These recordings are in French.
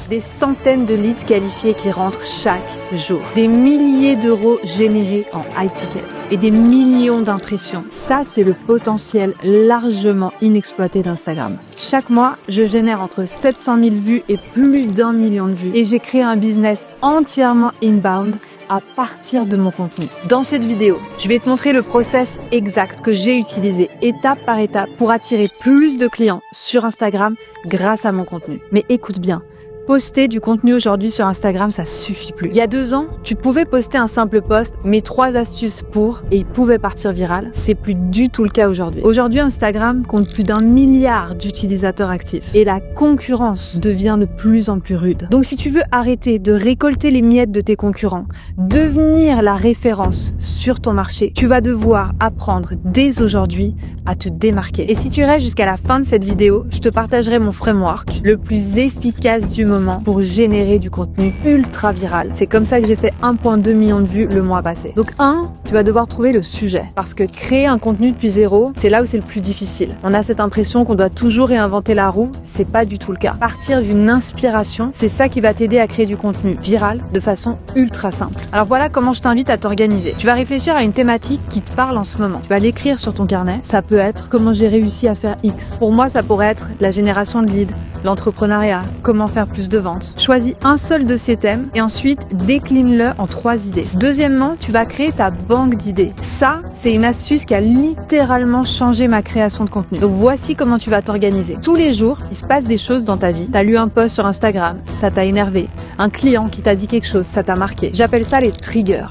Des centaines de leads qualifiés qui rentrent chaque jour. Des milliers d'euros générés en high ticket. Et des millions d'impressions. Ça, c'est le potentiel largement inexploité d'Instagram. Chaque mois, je génère entre 700 000 vues et plus d'1 million de vues. Et j'ai créé un business entièrement inbound à partir de mon contenu. Dans cette vidéo, je vais te montrer le process exact que j'ai utilisé étape par étape pour attirer plus de clients sur Instagram grâce à mon contenu. Mais écoute bien, poster du contenu aujourd'hui sur Instagram, ça suffit plus. Il y a 2 ans, tu pouvais poster un simple post, mais 3 astuces pour, et il pouvait partir viral. C'est plus du tout le cas aujourd'hui. Aujourd'hui, Instagram compte plus d'1 milliard d'utilisateurs actifs. Et la concurrence devient de plus en plus rude. Donc si tu veux arrêter de récolter les miettes de tes concurrents, devenir la référence sur ton marché, tu vas devoir apprendre dès aujourd'hui à te démarquer. Et si tu restes jusqu'à la fin de cette vidéo, je te partagerai mon framework, le plus efficace du moment pour générer du contenu ultra viral. C'est comme ça que j'ai fait 1,2 million de vues le mois passé. Donc tu vas devoir trouver le sujet. Parce que créer un contenu depuis zéro, c'est là où c'est le plus difficile. On a cette impression qu'on doit toujours réinventer la roue. C'est pas du tout le cas. Partir d'une inspiration, c'est ça qui va t'aider à créer du contenu viral de façon ultra simple. Alors voilà comment je t'invite à t'organiser. Tu vas réfléchir à une thématique qui te parle en ce moment. Tu vas l'écrire sur ton carnet. Ça peut être comment j'ai réussi à faire X. Pour moi, ça pourrait être la génération de leads, l'entrepreneuriat, comment faire plus de ventes. Choisis un seul de ces thèmes et ensuite décline-le en 3 idées. Deuxièmement, tu vas créer ta banque d'idées. Ça, c'est une astuce qui a littéralement changé ma création de contenu. Donc voici comment tu vas t'organiser. Tous les jours, il se passe des choses dans ta vie. T'as lu un post sur Instagram, ça t'a énervé. Un client qui t'a dit quelque chose, ça t'a marqué. J'appelle ça les triggers.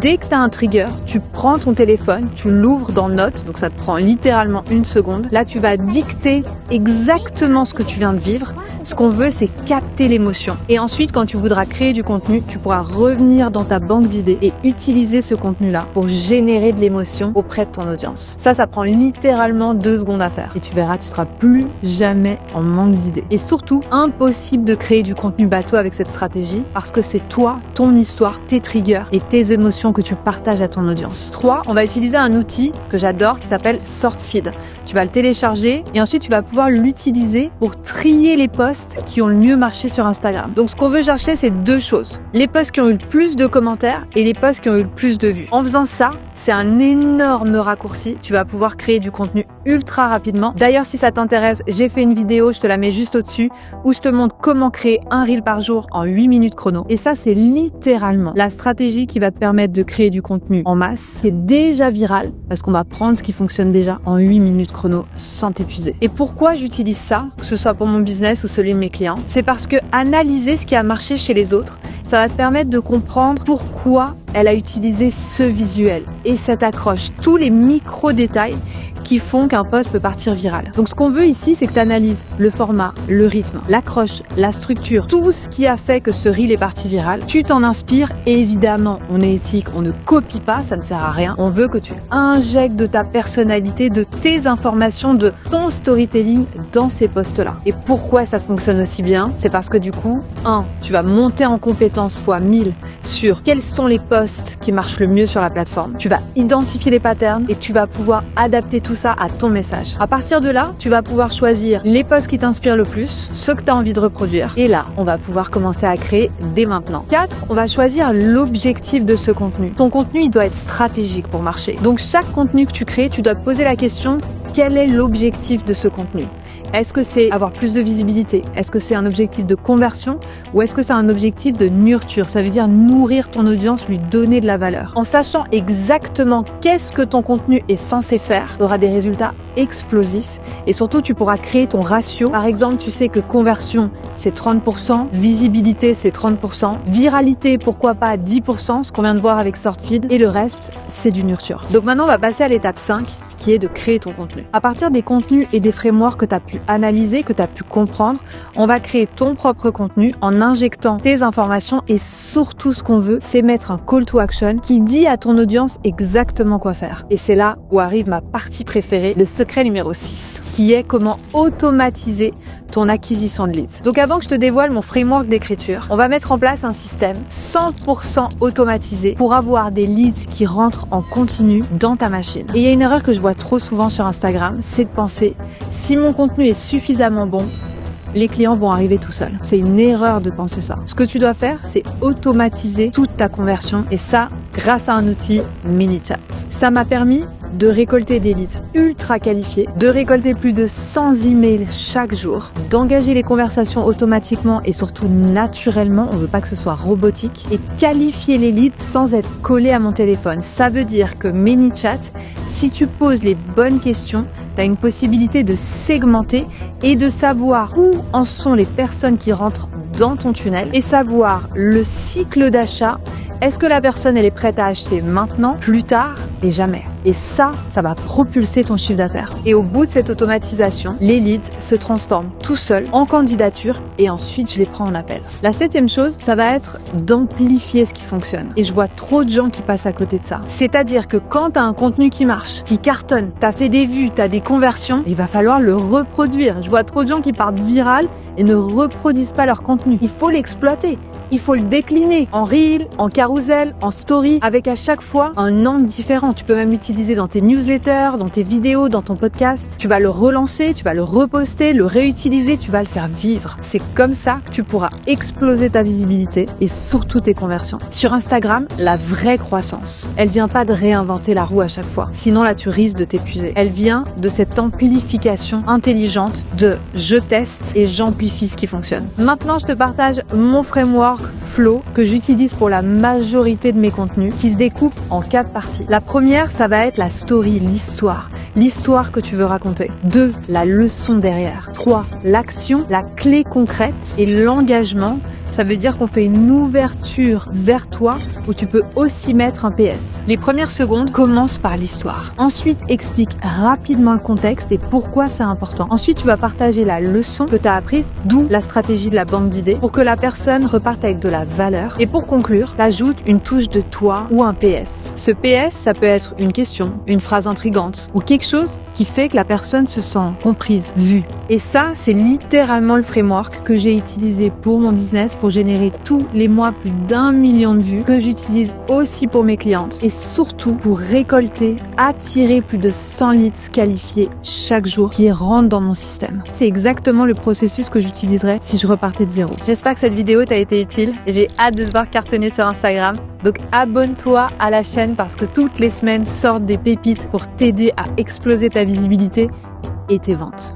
Dès que tu as un trigger, tu prends ton téléphone, tu l'ouvres dans Notes, donc ça te prend littéralement 1 seconde. Là, tu vas dicter exactement ce que tu viens de vivre. Ce qu'on veut, c'est capter l'émotion. Et ensuite, quand tu voudras créer du contenu, tu pourras revenir dans ta banque d'idées et utiliser ce contenu-là pour générer de l'émotion auprès de ton audience. Ça prend littéralement 2 secondes à faire. Et tu verras, tu seras plus jamais en manque d'idées. Et surtout, impossible de créer du contenu bateau avec cette stratégie parce que c'est toi, ton histoire, tes triggers et tes émotions que tu partages à ton audience. 3, on va utiliser un outil que j'adore qui s'appelle SortFeed. Tu vas le télécharger et ensuite tu vas pouvoir l'utiliser pour trier les posts qui ont le mieux marché sur Instagram. Donc ce qu'on veut chercher, c'est 2 choses. Les posts qui ont eu le plus de commentaires et les posts qui ont eu le plus de vues. En faisant ça, c'est un énorme raccourci. Tu vas pouvoir créer du contenu ultra rapidement. D'ailleurs, si ça t'intéresse, j'ai fait une vidéo, je te la mets juste au-dessus, où je te montre comment créer un reel par jour en 8 minutes chrono. Et ça, c'est littéralement la stratégie qui va te permettre de créer du contenu en masse, qui est déjà viral, parce qu'on va prendre ce qui fonctionne déjà en 8 minutes chrono sans t'épuiser. Et pourquoi j'utilise ça, que ce soit pour mon business ou celui de mes clients? C'est parce que analyser ce qui a marché chez les autres, ça va te permettre de comprendre pourquoi elle a utilisé ce visuel et cette accroche, tous les micro-détails qui font qu'un post peut partir viral. Donc ce qu'on veut ici, c'est que tu analyses le format, le rythme, l'accroche, la structure, tout ce qui a fait que ce reel est parti viral. Tu t'en inspires et évidemment, on est éthique, on ne copie pas, ça ne sert à rien. On veut que tu injectes de ta personnalité, de tes informations, de ton storytelling dans ces posts-là. Et pourquoi ça fonctionne aussi bien? C'est parce que du coup, tu vas monter en compétence fois 1000 sur quels sont les posts qui marchent le mieux sur la plateforme. Tu vas identifier les patterns et tu vas pouvoir adapter tout ça à ton message. À partir de là, tu vas pouvoir choisir les posts qui t'inspirent le plus, ceux que tu as envie de reproduire. Et là, on va pouvoir commencer à créer dès maintenant. 4, on va choisir l'objectif de ce contenu. Ton contenu, il doit être stratégique pour marcher. Donc chaque contenu que tu crées, tu dois te poser la question, quel est l'objectif de ce contenu? Est-ce que c'est avoir plus de visibilité? Est-ce que c'est un objectif de conversion? Ou est-ce que c'est un objectif de nurture? Ça veut dire nourrir ton audience, lui donner de la valeur. En sachant exactement qu'est-ce que ton contenu est censé faire, tu auras des résultats explosifs et surtout tu pourras créer ton ratio. Par exemple, tu sais que conversion c'est 30%, visibilité c'est 30%, viralité pourquoi pas 10%, ce qu'on vient de voir avec SortFeed, et le reste c'est du nurture. Donc maintenant on va passer à l'étape 5 qui est de créer ton contenu. À partir des contenus et des frameworks que tu as pu analyser, que tu as pu comprendre, on va créer ton propre contenu en injectant tes informations et surtout ce qu'on veut, c'est mettre un call to action qui dit à ton audience exactement quoi faire. Et c'est là où arrive ma partie préférée, le secret numéro 6, qui est comment automatiser ton acquisition de leads. Donc avant que je te dévoile mon framework d'écriture, on va mettre en place un système 100% automatisé pour avoir des leads qui rentrent en continu dans ta machine. Et il y a une erreur que je vois trop souvent sur Instagram, c'est de penser si mon contenu est suffisamment bon, les clients vont arriver tout seuls. C'est une erreur de penser ça. Ce que tu dois faire, c'est automatiser toute ta conversion et ça, grâce à un outil ManyChat. Ça m'a permis de récolter des leads ultra qualifiés, de récolter plus de 100 emails chaque jour, d'engager les conversations automatiquement et surtout naturellement, on veut pas que ce soit robotique, et qualifier les leads sans être collé à mon téléphone. Ça veut dire que ManyChat, si tu poses les bonnes questions, tu as une possibilité de segmenter et de savoir où en sont les personnes qui rentrent dans ton tunnel et savoir le cycle d'achat. Est-ce que la personne, elle est prête à acheter maintenant, plus tard et jamais? Et ça va propulser ton chiffre d'affaires. Et au bout de cette automatisation, les leads se transforment tout seuls en candidature et ensuite je les prends en appel. La 7e chose, ça va être d'amplifier ce qui fonctionne. Et je vois trop de gens qui passent à côté de ça. C'est-à-dire que quand tu as un contenu qui marche, qui cartonne, tu as fait des vues, tu as des conversions, il va falloir le reproduire. Je vois trop de gens qui partent viral et ne reproduisent pas leur contenu. Il faut l'exploiter. Il faut le décliner en reel, en carousel, en story, avec à chaque fois un angle différent. Tu peux même l'utiliser dans tes newsletters, dans tes vidéos, dans ton podcast. Tu vas le relancer, tu vas le reposter, le réutiliser, tu vas le faire vivre. C'est comme ça que tu pourras exploser ta visibilité et surtout tes conversions. Sur Instagram, la vraie croissance, elle vient pas de réinventer la roue à chaque fois. Sinon là, tu risques de t'épuiser. Elle vient de cette amplification intelligente de je teste et j'amplifie ce qui fonctionne. Maintenant, je te partage mon framework Flow que j'utilise pour la majorité de mes contenus qui se découpe en 4 parties. La première, ça va être la story, l'histoire que tu veux raconter. 2, la leçon derrière. 3, l'action, la clé concrète et l'engagement. Ça veut dire qu'on fait une ouverture vers toi où tu peux aussi mettre un PS. Les premières secondes commencent par l'histoire. Ensuite, explique rapidement le contexte et pourquoi c'est important. Ensuite, tu vas partager la leçon que tu as apprise, d'où la stratégie de la banque d'idées, pour que la personne reparte avec de la valeur. Et pour conclure, t'ajoutes une touche de toi ou un PS. Ce PS, ça peut être une question, une phrase intrigante ou quelque chose qui fait que la personne se sent comprise, vue. Et ça, c'est littéralement le framework que j'ai utilisé pour mon business pour générer tous les mois plus d'1 million de vues, que j'utilise aussi pour mes clientes et surtout pour récolter, attirer plus de 100 leads qualifiés chaque jour qui rentrent dans mon système. C'est exactement le processus que j'utiliserais si je repartais de zéro. J'espère que cette vidéo t'a été utile et j'ai hâte de te voir cartonner sur Instagram. Donc abonne-toi à la chaîne parce que toutes les semaines sortent des pépites pour t'aider à exploser ta visibilité et tes ventes.